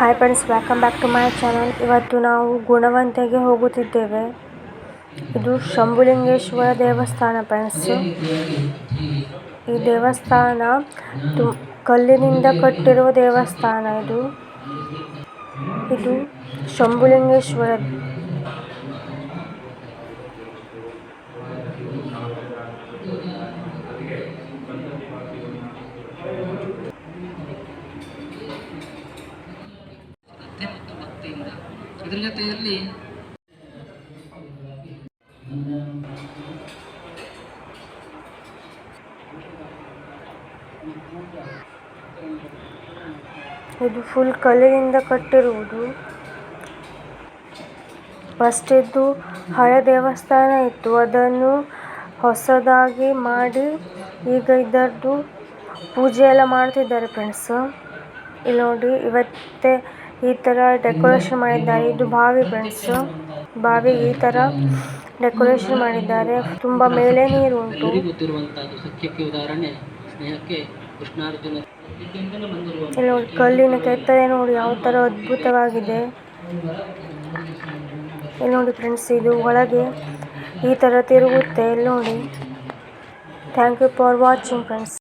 Hi friends, welcome back to my channel. ಇವತ್ತು ನಾವು ಗುಣವಂತೆಗೆ ಹೋಗುತ್ತಿದ್ದೇವೆ. ಇದು ಶಂಭುಲಿಂಗೇಶ್ವರ ದೇವಸ್ಥಾನ ಫ್ರೆಂಡ್ಸ್. ಈ ದೇವಸ್ಥಾನ ಕಲ್ಲಿನಿಂದ ಕಟ್ಟಿರುವ ದೇವಸ್ಥಾನ. ಇದು ಶಂಭುಲಿಂಗೇಶ್ವರ. ಮತ್ತು ಭಕ್ತಿಯಿಂದ ಇದರ ಜೊತೆಯಲ್ಲಿ ಇದು ಫುಲ್ ಕಲ್ಲಿನಿಂದ ಕಟ್ಟಿರುವುದು. ಫಸ್ಟ್ ಇದ್ದು ಹಳೆ ದೇವಸ್ಥಾನ ಇತ್ತು, ಅದನ್ನು ಹೊಸದಾಗಿ ಮಾಡಿ ಈಗ ಇದರದ್ದು ಪೂಜೆ ಎಲ್ಲ ಮಾಡ್ತಿದ್ದಾರೆ ಫ್ರೆಂಡ್ಸ್. ಇಲ್ಲಿ ನೋಡಿ, ಇವತ್ತೇ ಈ ಥರ ಡೆಕೋರೇಷನ್ ಮಾಡಿದ್ದಾರೆ. ಇದು ಬಾವಿ ಫ್ರೆಂಡ್ಸ್. ಬಾವಿ ಈ ಥರ ಡೆಕೋರೇಷನ್ ಮಾಡಿದ್ದಾರೆ. ತುಂಬ ಮೇಲೆ ನೀರು ಉಂಟು. ಸಖ್ಯಕ್ಕೆ ಉದಾಹರಣೆ ಸ್ನೇಹಕ್ಕೆ ಕೃಷ್ಣಾರ್ಜುನ. ಇಲ್ಲಿ ನೋಡಿ, ಕಲ್ಲಿನ ಕೆತ್ತನೆ ನೋಡಿ ಯಾವ ಥರ ಅದ್ಭುತವಾಗಿದೆ. ಇಲ್ಲಿ ನೋಡಿ ಫ್ರೆಂಡ್ಸ್, ಇದು ಒಳಗೆ ಈ ಥರ ತಿರುಗುತ್ತೆ. ಇಲ್ಲಿ ನೋಡಿ. Thank you for watching friends.